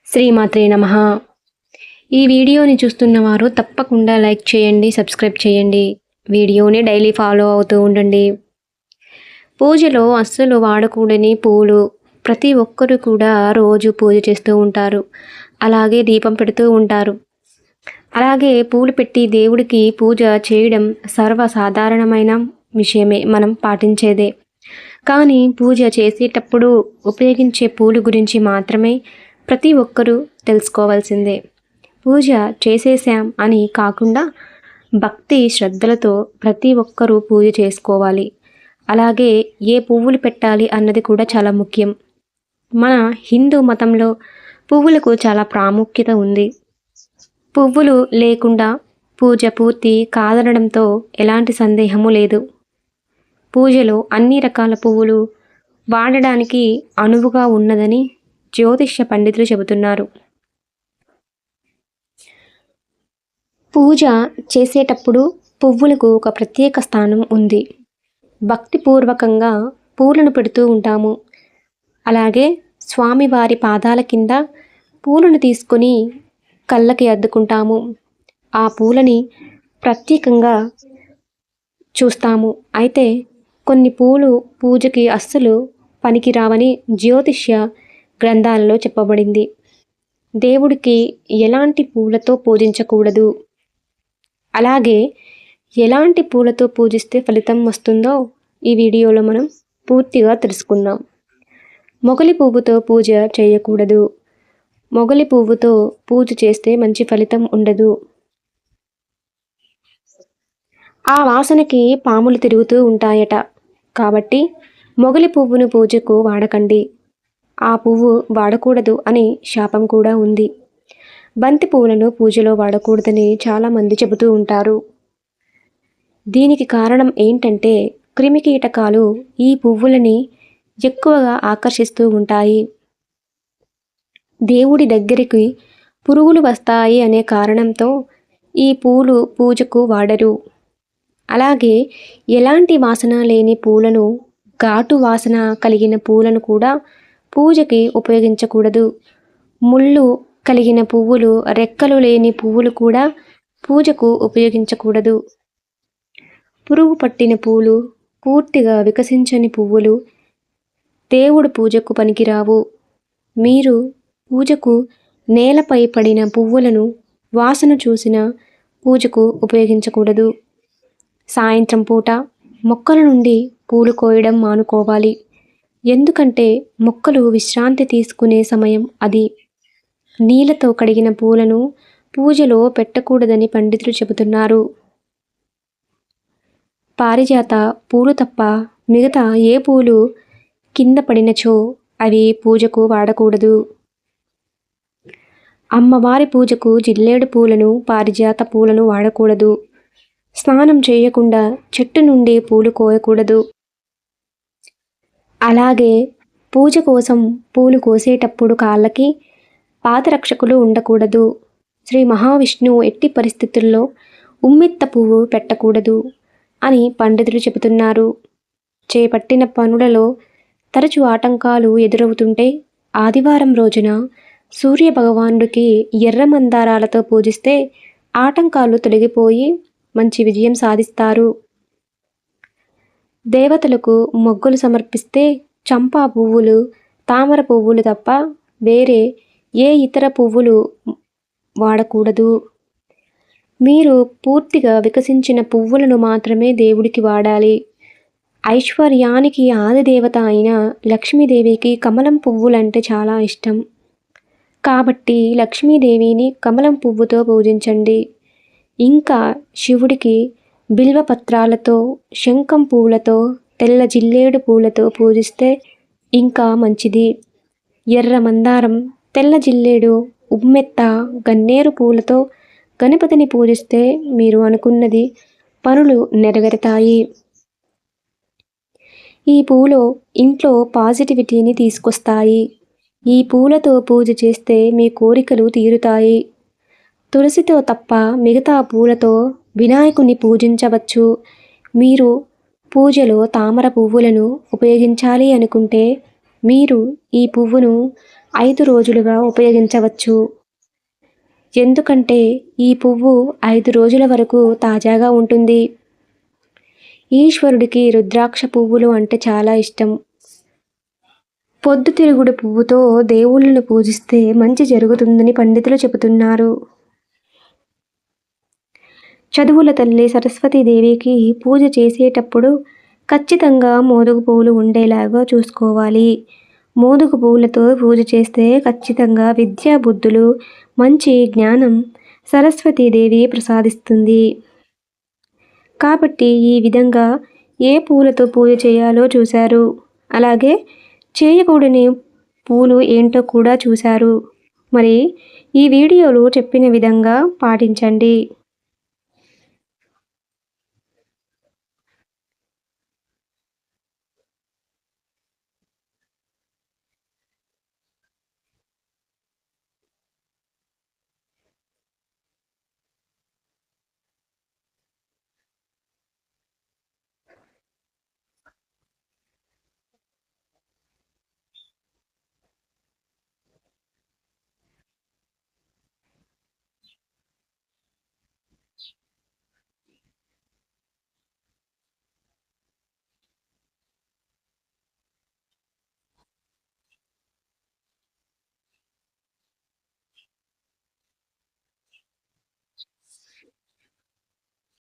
శ్రీమాత్రే నమః. ఈ వీడియోని చూస్తున్న వారు తప్పకుండా లైక్ చేయండి, సబ్స్క్రైబ్ చేయండి. వీడియోని డైలీ ఫాలో అవుతూ ఉండండి. పూజలో అస్సలు వాడకూడని పూలు ప్రతి ఒక్కరు కూడా రోజు పూజ చేస్తూ ఉంటారు. అలాగే దీపం పెడుతూ ఉంటారు. అలాగే పూలు పెట్టి దేవుడికి పూజ చేయడం సర్వసాధారణమైన విషయమే, మనం పాటించేదే. కానీ పూజ చేసేటప్పుడు ఉపయోగించే పూలు గురించి మాత్రమే ప్రతి ఒక్కరూ తెలుసుకోవాల్సిందే. పూజ చేసేసాం అని కాకుండా భక్తి శ్రద్ధలతో ప్రతి ఒక్కరూ పూజ చేసుకోవాలి. అలాగే ఏ పువ్వులు పెట్టాలి అన్నది కూడా చాలా ముఖ్యం. మన హిందూ మతంలో పువ్వులకు చాలా ప్రాముఖ్యత ఉంది. పువ్వులు లేకుండా పూజ పూర్తి కాదనడంతో ఎలాంటి సందేహము లేదు. పూజలో అన్ని రకాల పువ్వులు వాడడానికి అనువుగా ఉన్నదని జ్యోతిష్య పండితులు చెబుతున్నారు. పూజ చేసేటప్పుడు పువ్వులకు ఒక ప్రత్యేక స్థానం ఉంది. భక్తిపూర్వకంగా పూలను పెడుతూ ఉంటాము. అలాగే స్వామివారి పాదాల కింద పూలను తీసుకొని కళ్ళకి అద్దుకుంటాము. ఆ పూలని ప్రత్యేకంగా చూస్తాము. అయితే కొన్ని పూలు పూజకి అస్సలు పనికిరావని జ్యోతిష్య గ్రంథాలలో చెప్పబడింది. దేవుడికి ఎలాంటి పూలతో పూజించకూడదు, అలాగే ఎలాంటి పూలతో పూజిస్తే ఫలితం వస్తుందో ఈ వీడియోలో మనం పూర్తిగా తెలుసుకుందాం. మొగలి పువ్వుతో పూజ చేయకూడదు. మొగలి పువ్వుతో పూజ చేస్తే మంచి ఫలితం ఉండదు. ఆ వాసనకి పాములు తిరుగుతూ ఉంటాయట. కాబట్టి మొగలి పువ్వును పూజకు వాడకండి. ఆ పువ్వు వాడకూడదు అని శాపం కూడా ఉంది. బంతి పువ్వులను పూజలో వాడకూడదని చాలామంది చెబుతూ ఉంటారు. దీనికి కారణం ఏంటంటే క్రిమికీటకాలు ఈ పువ్వులని ఎక్కువగా ఆకర్షిస్తూ ఉంటాయి. దేవుడి దగ్గరికి పురుగులు వస్తాయి అనే కారణంతో ఈ పూలు పూజకు వాడరు. అలాగే ఎలాంటి వాసన లేని పూలను, ఘాటు వాసన కలిగిన పూలను కూడా పూజకి ఉపయోగించకూడదు. ముళ్ళు కలిగిన పువ్వులు, రెక్కలు లేని పువ్వులు కూడా పూజకు ఉపయోగించకూడదు. పురుగు పట్టిన పూలు, పూర్తిగా వికసించని పువ్వులు దేవుడు పూజకు పనికిరావు. మీరు పూజకు నేలపై పడిన పువ్వులను వాసన చూసిన పూజకు ఉపయోగించకూడదు. సాయంత్రం పూట మొక్కల నుండి పూలు కోయడం మానుకోవాలి. ఎందుకంటే మొక్కలు విశ్రాంతి తీసుకునే సమయం అది. నీళ్ళతో కడిగిన పూలను పూజలో పెట్టకూడదని పండితులు చెబుతున్నారు. పారిజాత పూలు తప్ప మిగతా ఏ పూలు కింద పడినచో అవి పూజకు వాడకూడదు. అమ్మవారి పూజకు జిల్లేడు పూలను, పారిజాత పూలను వాడకూడదు. స్నానం చేయకుండా చెట్టు నుండి పూలు కోయకూడదు. అలాగే పూజ కోసం పూలు కోసేటప్పుడు కాళ్ళకి పాదరక్షకులు ఉండకూడదు. శ్రీ మహావిష్ణువు ఎట్టి పరిస్థితుల్లో ఉమ్మెత్త పువ్వు పెట్టకూడదు అని పండితులు చెబుతున్నారు. చేపట్టిన పనులలో తరచు ఆటంకాలు ఎదురవుతుంటే ఆదివారం రోజున సూర్య భగవానుడికి ఎర్ర మందారాలతో పూజిస్తే ఆటంకాలు తొలగిపోయి మంచి విజయం సాధిస్తారు. దేవతలకు మొగ్గులు సమర్పిస్తే చంపా పువ్వులు, తామర పువ్వులు తప్ప వేరే ఏ ఇతర పువ్వులు వాడకూడదు. మీరు పూర్తిగా వికసించిన పువ్వులను మాత్రమే దేవుడికి వాడాలి. ఐశ్వర్యానికి ఆదిదేవత అయిన లక్ష్మీదేవికి కమలం పువ్వులంటే చాలా ఇష్టం. కాబట్టి లక్ష్మీదేవిని కమలం పువ్వుతో పూజించండి. ఇంకా శివుడికి బిల్వపత్రాలతో, శంఖం పూలతో, తెల్ల జిల్లేడు పూలతో పూజిస్తే ఇంకా మంచిది. ఎర్ర మందారం, తెల్ల జిల్లేడు, ఉమ్మెత్త, గన్నేరు పూలతో గణపతిని పూజిస్తే మీరు అనుకున్నది పనులు నెరవేరుతాయి. ఈ పూలు ఇంట్లో పాజిటివిటీని తీసుకొస్తాయి. ఈ పూలతో పూజ చేస్తే మీ కోరికలు తీరుతాయి. తులసితో తప్ప మిగతా పూలతో వినాయకుని పూజించవచ్చు. మీరు పూజలో తామర పువ్వులను ఉపయోగించాలి అనుకుంటే మీరు ఈ పువ్వును 5 రోజులుగా ఉపయోగించవచ్చు. ఎందుకంటే ఈ పువ్వు 5 రోజుల వరకు తాజాగా ఉంటుంది. ఈశ్వరుడికి రుద్రాక్ష పువ్వులు అంటే చాలా ఇష్టం. పొద్దుతిరుగుడు పువ్వుతో దేవుళ్ళను పూజిస్తే మంచి జరుగుతుందని పండితులు చెబుతున్నారు. చదువుల తల్లి సరస్వతీదేవికి పూజ చేసేటప్పుడు ఖచ్చితంగా మోదుగు పువ్వులు ఉండేలాగా చూసుకోవాలి. మోదుగు పువ్వులతో పూజ చేస్తే ఖచ్చితంగా విద్యా బుద్ధులు, మంచి జ్ఞానం సరస్వతీదేవి ప్రసాదిస్తుంది. కాబట్టి ఈ విధంగా ఏ పూలతో పూజ చేయాలో చూశారు. అలాగే చేయకూడని పూలు ఏంటో కూడా చూశారు. మరి ఈ వీడియోలో చెప్పిన విధంగా పాటించండి.